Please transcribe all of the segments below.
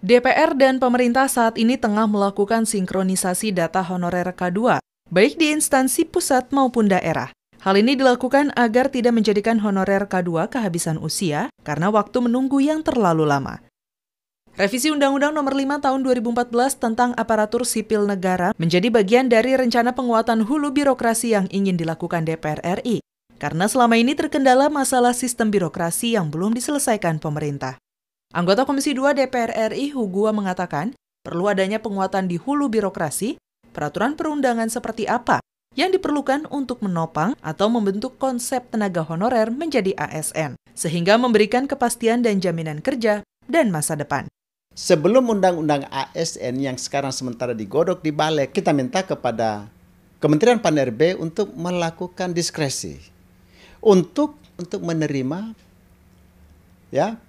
DPR dan pemerintah saat ini tengah melakukan sinkronisasi data honorer K2, baik di instansi pusat maupun daerah. Hal ini dilakukan agar tidak menjadikan honorer K2 kehabisan usia karena waktu menunggu yang terlalu lama. Revisi Undang-Undang Nomor 5 Tahun 2014 tentang Aparatur Sipil Negara menjadi bagian dari rencana penguatan hulu birokrasi yang ingin dilakukan DPR RI, karena selama ini terkendala masalah sistem birokrasi yang belum diselesaikan pemerintah. Anggota Komisi 2 DPR RI Hugua mengatakan, perlu adanya penguatan di hulu birokrasi, peraturan perundangan seperti apa yang diperlukan untuk menopang atau membentuk konsep tenaga honorer menjadi ASN, sehingga memberikan kepastian dan jaminan kerja dan masa depan. Sebelum undang-undang ASN yang sekarang sementara digodok di balik, kita minta kepada Kementerian Pan-RB untuk melakukan diskresi untuk menerima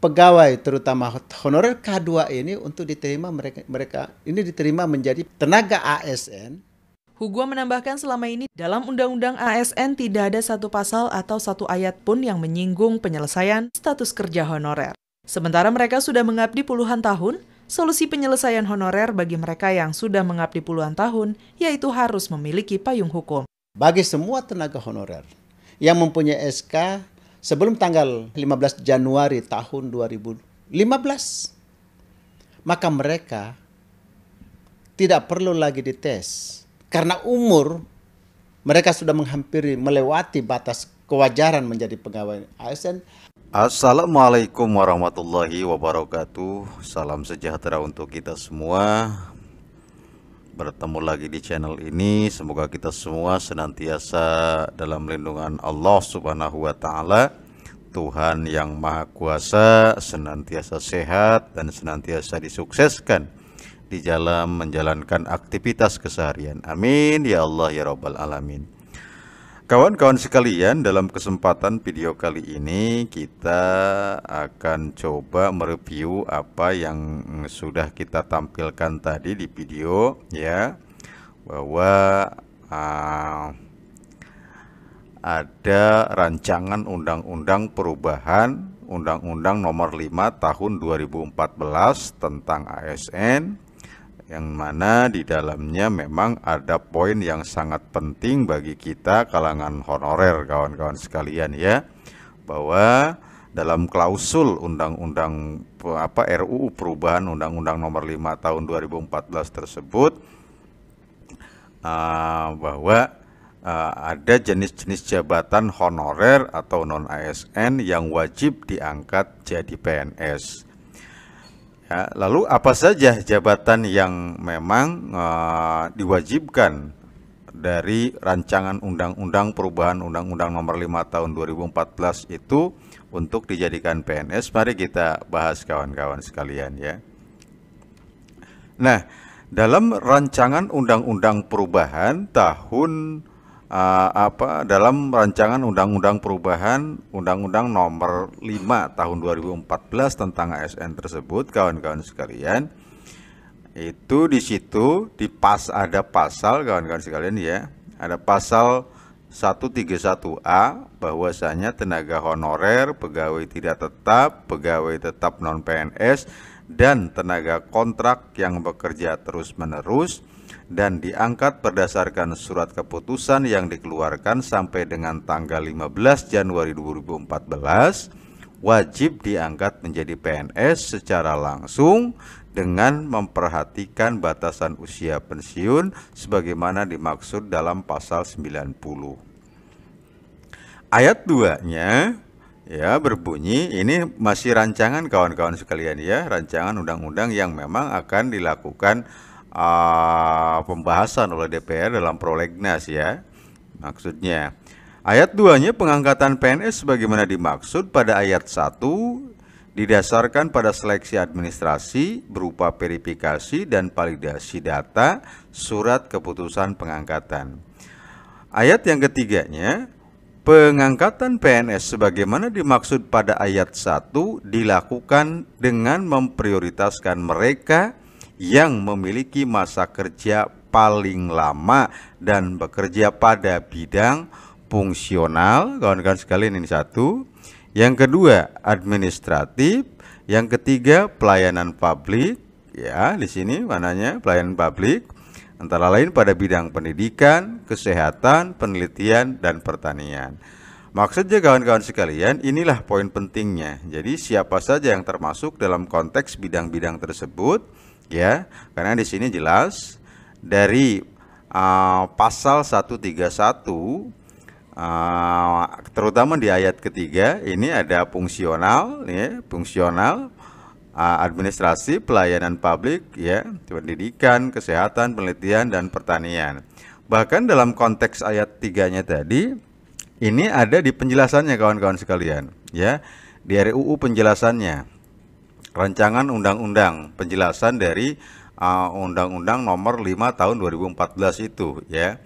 pegawai terutama honorer K2 ini untuk diterima mereka ini diterima menjadi tenaga ASN. Hugua menambahkan selama ini dalam Undang-Undang ASN tidak ada satu pasal atau satu ayat pun yang menyinggung penyelesaian status kerja honorer. Sementara mereka sudah mengabdi puluhan tahun, solusi penyelesaian honorer bagi mereka yang sudah mengabdi puluhan tahun yaitu harus memiliki payung hukum. Bagi semua tenaga honorer yang mempunyai SK sebelum tanggal 15 Januari tahun 2015, maka mereka tidak perlu lagi dites. Karena umur mereka sudah melewati batas kewajaran menjadi pegawai ASN. Assalamualaikum warahmatullahi wabarakatuh. Salam sejahtera untuk kita semua. Bertemu lagi di channel ini. Semoga kita semua senantiasa dalam lindungan Allah Subhanahu wa Ta'ala, Tuhan yang Maha Kuasa, senantiasa sehat dan senantiasa disukseskan di dalam menjalankan aktivitas keseharian. Amin ya Allah ya Rabbal Alamin. Kawan-kawan sekalian, dalam kesempatan video kali ini kita akan coba mereview apa yang sudah kita tampilkan tadi di video, ya, bahwa ada rancangan undang-undang perubahan Undang-Undang Nomor 5 Tahun 2014 tentang ASN, yang mana di dalamnya memang ada poin yang sangat penting bagi kita kalangan honorer, kawan-kawan sekalian, ya, bahwa dalam klausul undang-undang RUU perubahan Undang-Undang Nomor 5 Tahun 2014 tersebut bahwa ada jenis-jenis jabatan honorer atau non-ASN yang wajib diangkat jadi PNS. Ya, lalu apa saja jabatan yang memang diwajibkan dari rancangan undang-undang perubahan Undang-Undang Nomor 5 Tahun 2014 itu untuk dijadikan PNS? Mari kita bahas, kawan-kawan sekalian, ya. Nah, dalam rancangan undang-undang perubahan dalam rancangan undang-undang perubahan Undang-Undang Nomor 5 Tahun 2014 tentang ASN tersebut, kawan-kawan sekalian, itu di situ ada pasal, kawan-kawan sekalian, ya, ada pasal 131A bahwasanya tenaga honorer, pegawai tidak tetap, pegawai tetap non PNS, dan tenaga kontrak yang bekerja terus-menerus dan diangkat berdasarkan surat keputusan yang dikeluarkan sampai dengan tanggal 15 Januari 2014 wajib diangkat menjadi PNS secara langsung dengan memperhatikan batasan usia pensiun sebagaimana dimaksud dalam pasal 90. Ayat 2-nya, ya, berbunyi, ini masih rancangan, kawan-kawan sekalian, ya, rancangan undang-undang yang memang akan dilakukan pembahasan oleh DPR dalam prolegnas, ya. Maksudnya ayat 2-nya, pengangkatan PNS sebagaimana dimaksud pada ayat 1 didasarkan pada seleksi administrasi berupa verifikasi dan validasi data surat keputusan pengangkatan. Ayat yang ketiganya, pengangkatan PNS sebagaimana dimaksud pada ayat 1 dilakukan dengan memprioritaskan mereka yang memiliki masa kerja paling lama dan bekerja pada bidang fungsional, kawan-kawan sekalian, ini satu. Yang kedua, administratif. Yang ketiga, pelayanan publik. ya. Di sini mananya pelayanan publik antara lain pada bidang pendidikan, kesehatan, penelitian, dan pertanian. Maksudnya kawan-kawan sekalian, inilah poin pentingnya. Jadi siapa saja yang termasuk dalam konteks bidang-bidang tersebut, ya, karena di sini jelas dari pasal 131, terutama di ayat ketiga, ini ada fungsional, ya, fungsional, administrasi, pelayanan publik, ya, pendidikan, kesehatan, penelitian, dan pertanian. Bahkan dalam konteks ayat 3-nya tadi, ini ada di penjelasannya kawan-kawan sekalian, ya, di RUU penjelasannya, rancangan undang-undang penjelasan dari Undang-Undang Nomor 5 Tahun 2014 itu, ya.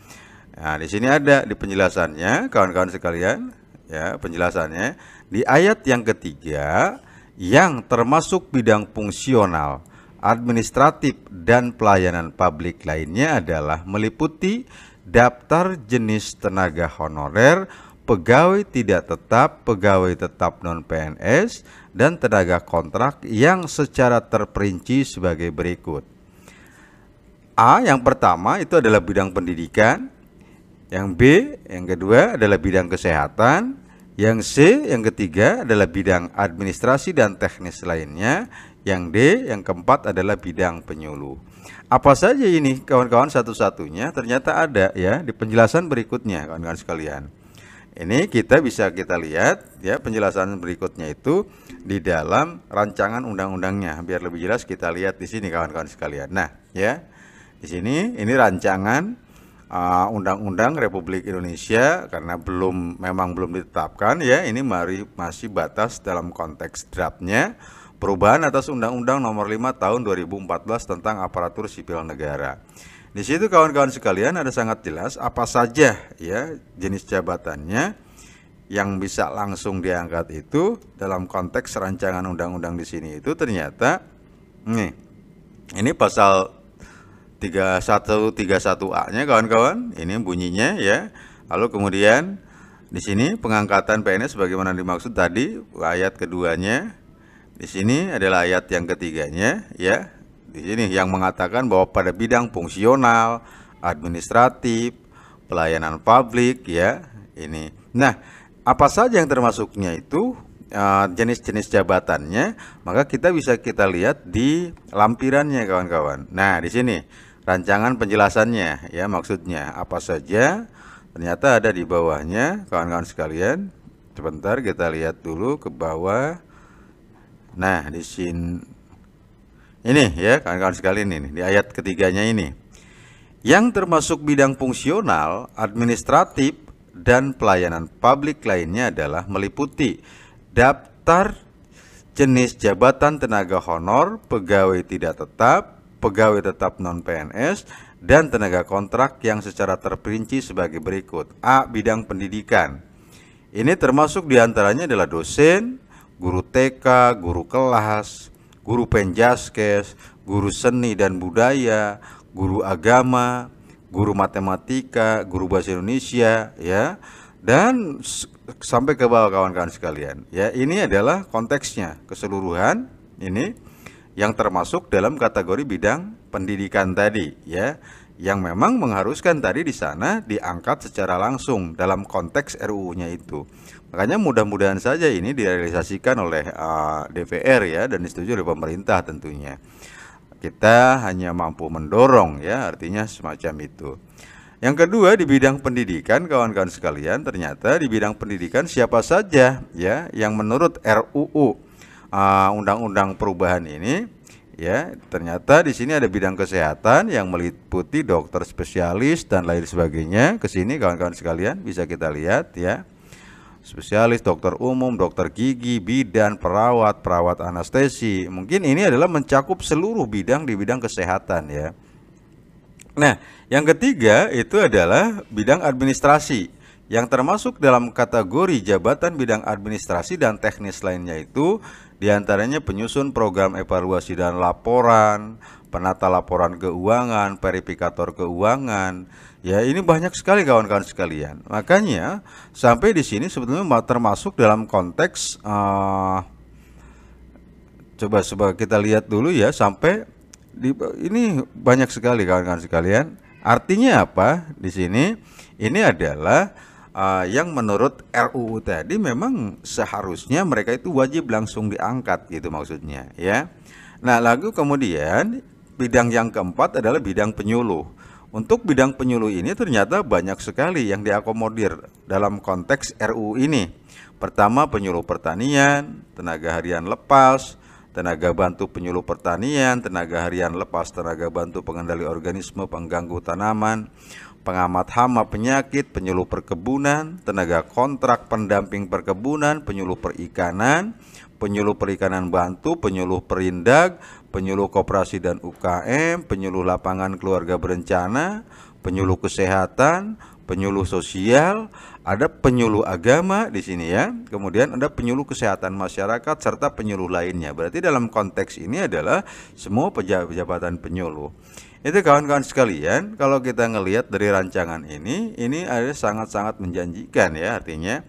Nah, di sini ada di penjelasannya kawan-kawan sekalian, ya, penjelasannya di ayat yang ketiga, yang termasuk bidang fungsional, administratif, dan pelayanan publik lainnya adalah meliputi daftar jenis tenaga honorer, pegawai tidak tetap, pegawai tetap non-PNS, dan tenaga kontrak yang secara terperinci sebagai berikut. A, yang pertama itu adalah bidang pendidikan, yang B, yang kedua adalah bidang kesehatan, yang C, yang ketiga adalah bidang administrasi dan teknis lainnya. Yang D, yang keempat adalah bidang penyuluh. Apa saja ini kawan-kawan satu-satunya? Ternyata ada, ya, di penjelasan berikutnya kawan-kawan sekalian. Ini kita bisa lihat, ya, penjelasan berikutnya itu di dalam rancangan undang-undangnya. Biar lebih jelas kita lihat di sini kawan-kawan sekalian. Nah, ya, di sini ini rancangan Undang-Undang Republik Indonesia, karena memang belum ditetapkan, ya, ini masih batas dalam konteks draftnya, perubahan atas Undang-Undang Nomor 5 Tahun 2014 tentang aparatur sipil negara. Di situ kawan-kawan sekalian ada sangat jelas apa saja, ya, jenis jabatannya yang bisa langsung diangkat itu dalam konteks rancangan undang-undang di sini itu ternyata ini pasal 3131A-nya kawan-kawan, ini bunyinya, ya. Lalu kemudian di sini pengangkatan PNS sebagaimana dimaksud tadi ayat keduanya. Di sini adalah ayat yang ketiganya, ya. Di sini yang mengatakan bahwa pada bidang fungsional, administratif, pelayanan publik, ya, ini. Nah, apa saja yang termasuknya itu, jenis-jenis jabatannya, maka kita bisa lihat di lampirannya kawan-kawan. Nah, di sini rancangan penjelasannya, ya, maksudnya apa saja, ternyata ada di bawahnya kawan-kawan sekalian. Sebentar kita lihat dulu ke bawah. Nah, di sini ini, ya, kawan-kawan sekalian, ini di ayat ketiganya ini, yang termasuk bidang fungsional, administratif, dan pelayanan publik lainnya adalah meliputi daftar jenis jabatan tenaga honor, pegawai tidak tetap, pegawai tetap non-PNS, dan tenaga kontrak yang secara terperinci sebagai berikut. A, bidang pendidikan. Ini termasuk diantaranya adalah dosen, guru TK, guru kelas, guru penjaskes, guru seni dan budaya, guru agama, guru matematika, guru bahasa Indonesia, ya, dan sampai ke bawah kawan-kawan sekalian. Ya, ini adalah konteksnya keseluruhan ini yang termasuk dalam kategori bidang pendidikan tadi, ya, yang memang mengharuskan tadi di sana diangkat secara langsung dalam konteks RUU-nya itu. Makanya mudah-mudahan saja ini direalisasikan oleh DPR, ya, dan disetujui oleh pemerintah tentunya. Kita hanya mampu mendorong, ya, artinya semacam itu. Yang kedua, di bidang pendidikan kawan-kawan sekalian, ternyata di bidang pendidikan siapa saja, ya, yang menurut RUU undang-undang perubahan ini, ya, ternyata di sini ada bidang kesehatan yang meliputi dokter spesialis dan lain sebagainya. Ke sini kawan-kawan sekalian bisa kita lihat, ya, spesialis, dokter umum, dokter gigi, bidan, perawat, perawat anestesi. Mungkin ini adalah mencakup seluruh bidang di bidang kesehatan, ya. Nah, yang ketiga itu adalah bidang administrasi, yang termasuk dalam kategori jabatan bidang administrasi dan teknis lainnya itu diantaranya penyusun program evaluasi dan laporan, penata laporan keuangan, verifikator keuangan. Ya, ini banyak sekali kawan-kawan sekalian. Makanya sampai di sini sebetulnya termasuk dalam konteks coba kita lihat dulu, ya, sampai ini banyak sekali kawan-kawan sekalian. Artinya apa di sini? Ini adalah yang menurut RUU tadi memang seharusnya mereka itu wajib langsung diangkat gitu maksudnya ya. Nah, lalu kemudian bidang yang keempat adalah bidang penyuluh. Untuk bidang penyuluh ini ternyata banyak sekali yang diakomodir dalam konteks RUU ini. Pertama, penyuluh pertanian, tenaga harian lepas, tenaga bantu penyuluh pertanian, tenaga harian lepas, tenaga bantu pengendali organisme pengganggu tanaman, pengamat hama penyakit, penyuluh perkebunan, tenaga kontrak pendamping perkebunan, penyuluh perikanan bantu, penyuluh perindag, penyuluh koperasi dan UKM, penyuluh lapangan keluarga berencana, penyuluh kesehatan, penyuluh sosial, ada penyuluh agama di sini ya. Kemudian ada penyuluh kesehatan masyarakat serta penyuluh lainnya. Berarti dalam konteks ini adalah semua jabatan penyuluh. Itu kawan-kawan sekalian, kalau kita ngelihat dari rancangan ini ada sangat-sangat menjanjikan ya artinya.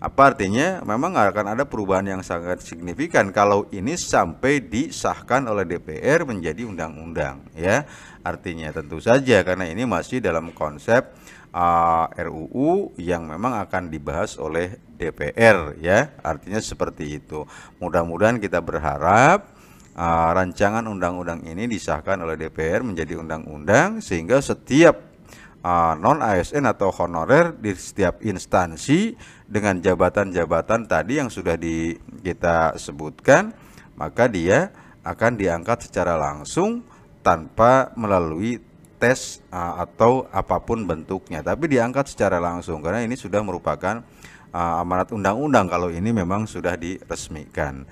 Apa artinya? Memang akan ada perubahan yang sangat signifikan kalau ini sampai disahkan oleh DPR menjadi undang-undang ya. Artinya tentu saja karena ini masih dalam konsep RUU yang memang akan dibahas oleh DPR ya. Artinya seperti itu. Mudah-mudahan kita berharap rancangan undang-undang ini disahkan oleh DPR menjadi undang-undang sehingga setiap non-ASN atau honorer di setiap instansi dengan jabatan-jabatan tadi yang sudah kita sebutkan, maka dia akan diangkat secara langsung tanpa melalui tes atau apapun bentuknya, tapi diangkat secara langsung karena ini sudah merupakan amanat undang-undang kalau ini memang sudah diresmikan.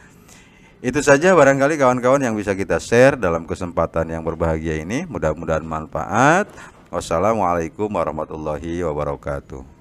Itu saja barangkali kawan-kawan yang bisa kita share dalam kesempatan yang berbahagia ini. Mudah-mudahan manfaat. Wassalamualaikum warahmatullahi wabarakatuh.